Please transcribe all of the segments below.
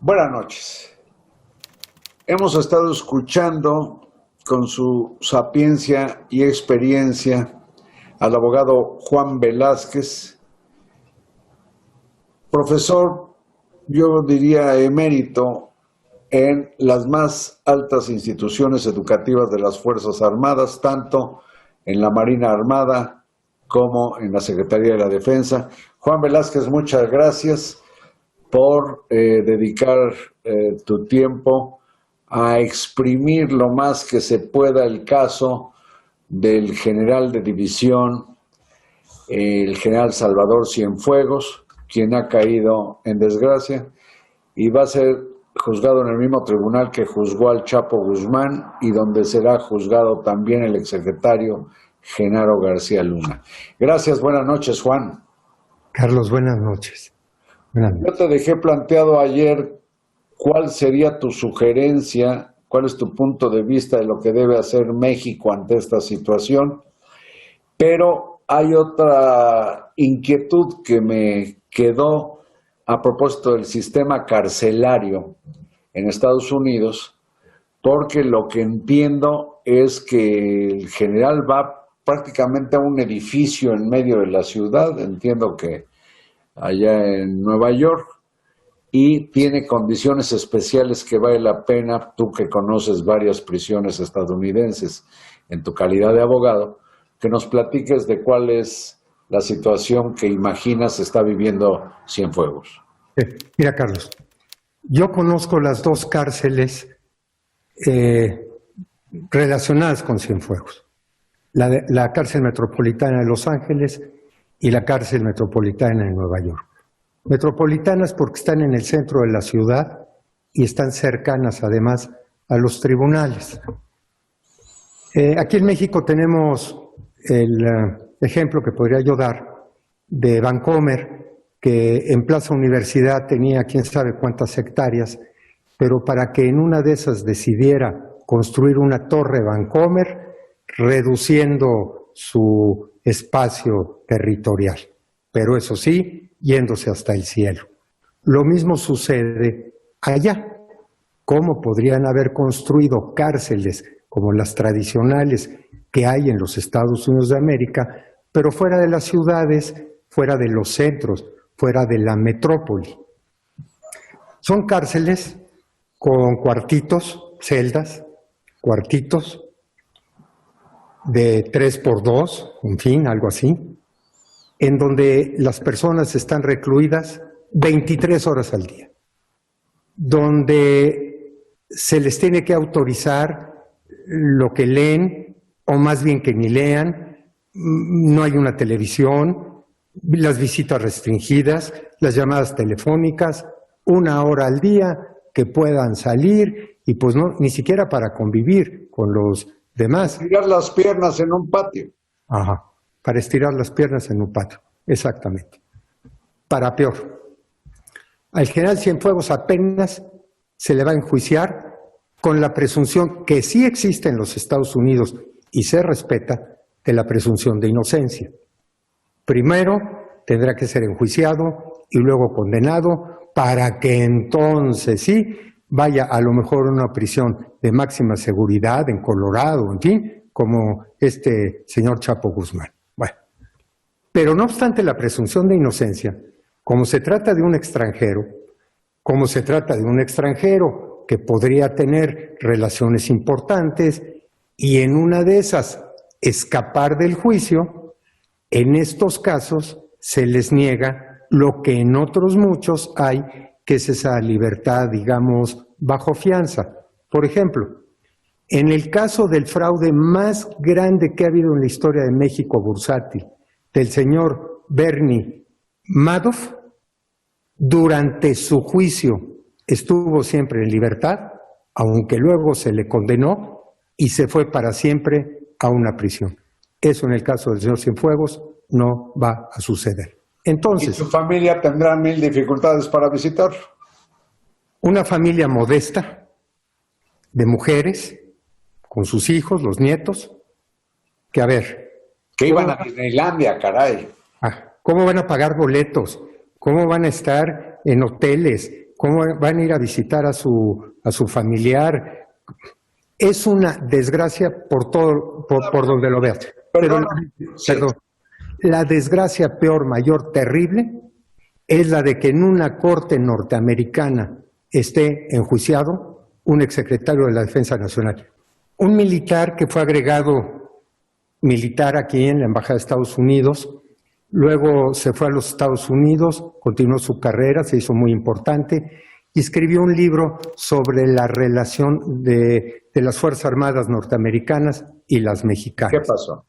Buenas noches. Hemos estado escuchando con su sapiencia y experiencia al abogado Juan Velázquez, profesor, yo diría emérito, en las más altas instituciones educativas de las Fuerzas Armadas, tanto en la Marina Armada como en la Secretaría de la Defensa. Juan Velázquez, muchas gracias por dedicar tu tiempo a exprimir lo más que se pueda el caso del general de división, el general Salvador Cienfuegos, quien ha caído en desgracia y va a ser juzgado en el mismo tribunal que juzgó al Chapo Guzmán y donde será juzgado también el exsecretario Genaro García Luna. Gracias, buenas noches, Juan. Carlos, buenas noches. Yo te dejé planteado ayer cuál sería tu sugerencia, cuál es tu punto de vista de lo que debe hacer México ante esta situación, pero hay otra inquietud que me quedó a propósito del sistema carcelario en Estados Unidos, porque lo que entiendo es que el general va prácticamente a un edificio en medio de la ciudad, entiendo que allá en Nueva York, y tiene condiciones especiales que vale la pena, tú que conoces varias prisiones estadounidenses en tu calidad de abogado, que nos platiques de cuál es la situación que imaginas está viviendo Cienfuegos. Mira, Carlos, yo conozco las dos cárceles relacionadas con Cienfuegos. La cárcel metropolitana de Los Ángeles y la cárcel metropolitana de Nueva York. Metropolitanas porque están en el centro de la ciudad y están cercanas además a los tribunales. Aquí en México tenemos el ejemplo que podría yo dar de Vancomer, que en Plaza Universidad tenía quién sabe cuántas hectáreas, pero para que en una de esas decidiera construir una torre Vancomer, reduciendo su espacio territorial, pero eso sí, yéndose hasta el cielo. Lo mismo sucede allá. ¿Cómo podrían haber construido cárceles como las tradicionales que hay en los Estados Unidos de América, pero fuera de las ciudades, fuera de los centros, fuera de la metrópoli? Son cárceles con cuartitos, celdas, cuartitos de 3x2, en fin, algo así, en donde las personas están recluidas 23 horas al día, donde se les tiene que autorizar lo que leen, o más bien que ni lean, no hay una televisión, las visitas restringidas, las llamadas telefónicas, 1 hora al día que puedan salir y pues no, ni siquiera para convivir con los demás. Estirar las piernas en un patio. Ajá, para estirar las piernas en un patio, exactamente. Para peor, al general Cienfuegos apenas se le va a enjuiciar con la presunción que sí existe en los Estados Unidos y se respeta de la presunción de inocencia. Primero tendrá que ser enjuiciado y luego condenado para que entonces sí vaya a lo mejor a una prisión de máxima seguridad en Colorado, en fin, como este señor Chapo Guzmán. Bueno, pero no obstante la presunción de inocencia, como se trata de un extranjero, que podría tener relaciones importantes y en una de esas escapar del juicio, en estos casos se les niega lo que en otros muchos hay, que es esa libertad, digamos, bajo fianza. Por ejemplo, en el caso del fraude más grande que ha habido en la historia de México bursátil, del señor Bernie Madoff, durante su juicio estuvo siempre en libertad, aunque luego se le condenó y se fue para siempre a una prisión. Eso en el caso del señor Cienfuegos no va a suceder. Entonces, ¿y su familia tendrá 1000 dificultades para visitarlo? Una familia modesta, de mujeres, con sus hijos, los nietos, que a ver... Que iban a Disneylandia, caray. ¿Cómo van a pagar boletos? ¿Cómo van a estar en hoteles? ¿Cómo van a ir a visitar a su familiar? Es una desgracia por todo, por donde lo veas. Pero, perdón, la desgracia peor, mayor, terrible, es la de que en una corte norteamericana esté enjuiciado un exsecretario de la Defensa Nacional. Un militar que fue agregado militar aquí en la Embajada de Estados Unidos, luego se fue a los Estados Unidos, continuó su carrera, se hizo muy importante y escribió un libro sobre la relación de las Fuerzas Armadas norteamericanas y las mexicanas. ¿Qué pasó?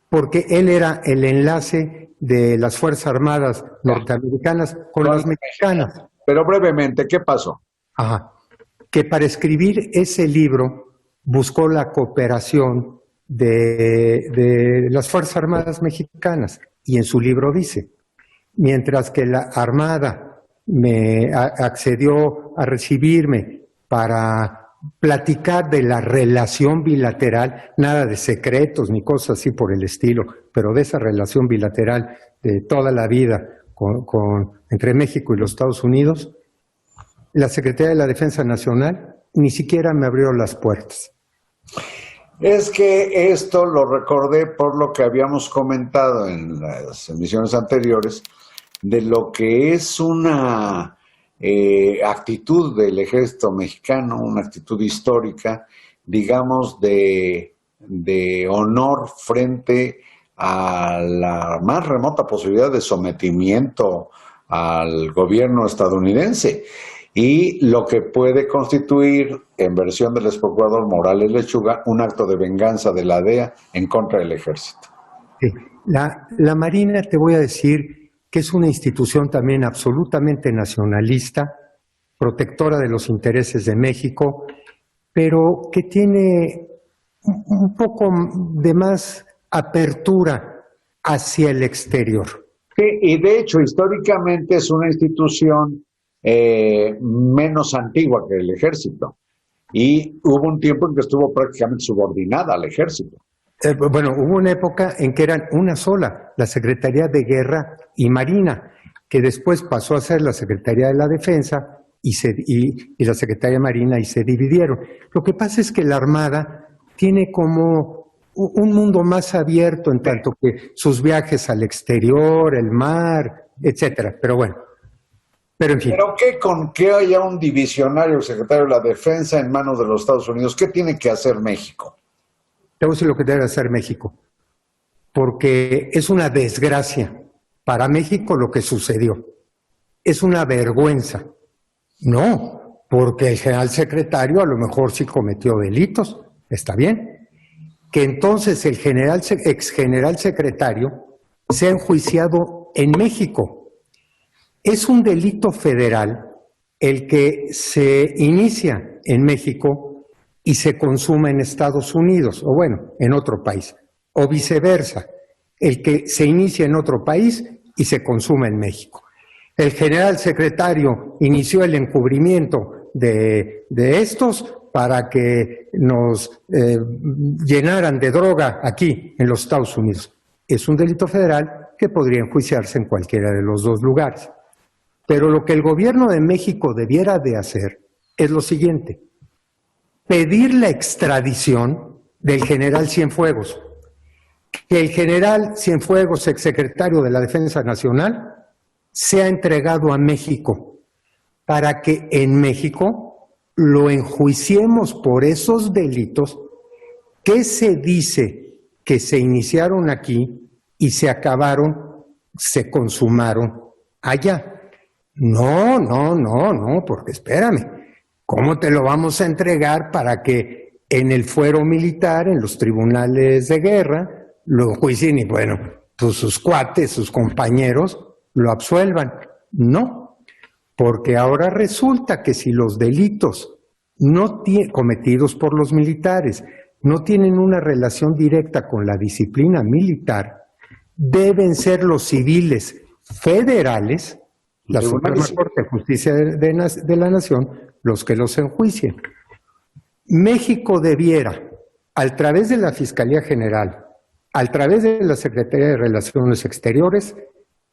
Porque él era el enlace de las Fuerzas Armadas norteamericanas con las mexicanas. Pero brevemente, ¿qué pasó? Ajá. Que para escribir ese libro buscó la cooperación de las Fuerzas Armadas mexicanas. Y en su libro dice, mientras que la Armada me accedió a recibirme para platicar de la relación bilateral, nada de secretos ni cosas así por el estilo, pero de esa relación bilateral de toda la vida entre México y los Estados Unidos, la Secretaría de la Defensa Nacional ni siquiera me abrió las puertas. Es que esto lo recordé por lo que habíamos comentado en las emisiones anteriores, de lo que es una actitud del ejército mexicano, una actitud histórica, digamos, de honor frente a la más remota posibilidad de sometimiento al gobierno estadounidense. Y lo que puede constituir, en versión del ex procurador Morales Lechuga, un acto de venganza de la DEA en contra del ejército. Sí. La Marina, te voy a decir que es una institución también absolutamente nacionalista, protectora de los intereses de México, pero que tiene un poco de más apertura hacia el exterior. Sí, y de hecho, históricamente es una institución menos antigua que el ejército. Y hubo un tiempo en que estuvo prácticamente subordinada al ejército. Bueno, hubo una época en que eran una sola, la Secretaría de Guerra y Marina, que después pasó a ser la Secretaría de la Defensa y la Secretaría de Marina y se dividieron. Lo que pasa es que la Armada tiene como un mundo más abierto en tanto que sus viajes al exterior, el mar, etcétera. Pero bueno. Pero en fin. ¿Pero qué con que haya un divisionario, el secretario de la Defensa, en manos de los Estados Unidos? ¿Qué tiene que hacer México? Te voy a decir lo que debe hacer México. Porque es una desgracia para México lo que sucedió. Es una vergüenza. No, porque el general secretario a lo mejor sí cometió delitos. Está bien. Que entonces el ex general secretario sea enjuiciado en México. Es un delito federal el que se inicia en México y se consuma en Estados Unidos, o bueno, en otro país, o viceversa, el que se inicia en otro país y se consuma en México. El general secretario inició el encubrimiento de estos para que nos llenaran de droga aquí en los Estados Unidos. Es un delito federal que podría enjuiciarse en cualquiera de los dos lugares. Pero lo que el gobierno de México debiera de hacer es lo siguiente: pedir la extradición del general Cienfuegos. Que el general Cienfuegos, exsecretario de la Defensa Nacional, sea entregado a México para que en México lo enjuiciemos por esos delitos que se dice que se iniciaron aquí y se acabaron, se consumaron allá. No, porque espérame, ¿cómo te lo vamos a entregar para que en el fuero militar, en los tribunales de guerra, lo enjuicien y bueno, pues sus cuates, sus compañeros, lo absuelvan? No, porque ahora resulta que si los delitos cometidos por los militares no tienen una relación directa con la disciplina militar, deben ser los civiles federales, la Suprema Corte de Justicia de la Nación, los que los enjuicien. México debiera, a través de la Fiscalía General, a través de la Secretaría de Relaciones Exteriores,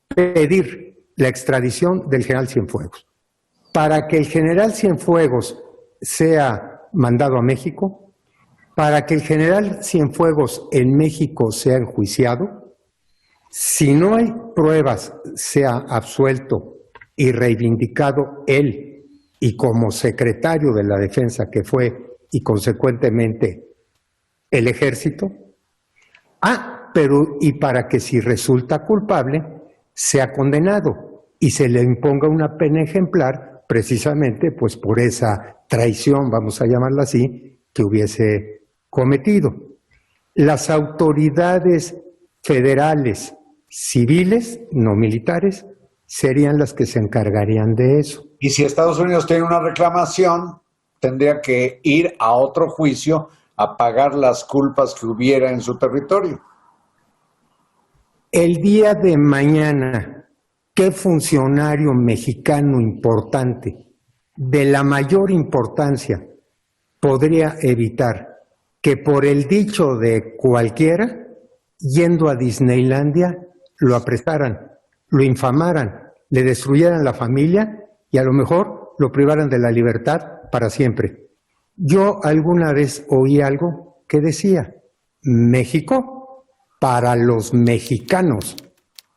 pedir la extradición del general Cienfuegos. para que el general Cienfuegos sea mandado a México, para que el general Cienfuegos en México sea enjuiciado, si no hay pruebas, sea absuelto y reivindicado él y como secretario de la Defensa que fue y consecuentemente el Ejército. Pero y para que si resulta culpable sea condenado y se le imponga una pena ejemplar precisamente pues por esa traición, vamos a llamarla así, que hubiese cometido. Las autoridades federales civiles, no militares, serían las que se encargarían de eso. Y si Estados Unidos tiene una reclamación, tendría que ir a otro juicio a pagar las culpas que hubiera en su territorio. El día de mañana, ¿qué funcionario mexicano importante, de la mayor importancia, podría evitar que por el dicho de cualquiera, yendo a Disneylandia, lo apresaran, lo infamaran, le destruyeran la familia y a lo mejor lo privaran de la libertad para siempre? Yo alguna vez oí algo que decía, México para los mexicanos.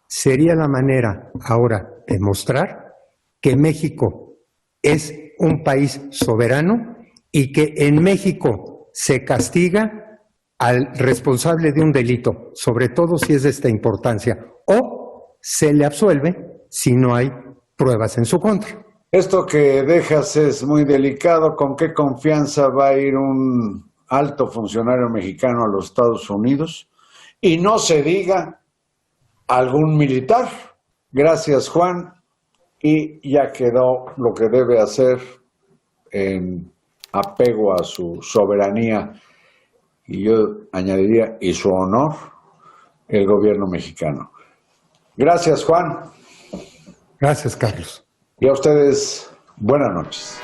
Sería la manera ahora de mostrar que México es un país soberano y que en México se castiga al responsable de un delito, sobre todo si es de esta importancia, o se le absuelve si no hay pruebas en su contra. Esto que dejas es muy delicado. ¿Con qué confianza va a ir un alto funcionario mexicano a los Estados Unidos? Y no se diga algún militar. Gracias, Juan. Y ya quedó lo que debe hacer en apego a su soberanía. Y yo añadiría, y su honor, el gobierno mexicano. Gracias, Juan. Gracias, Carlos. Y a ustedes, buenas noches.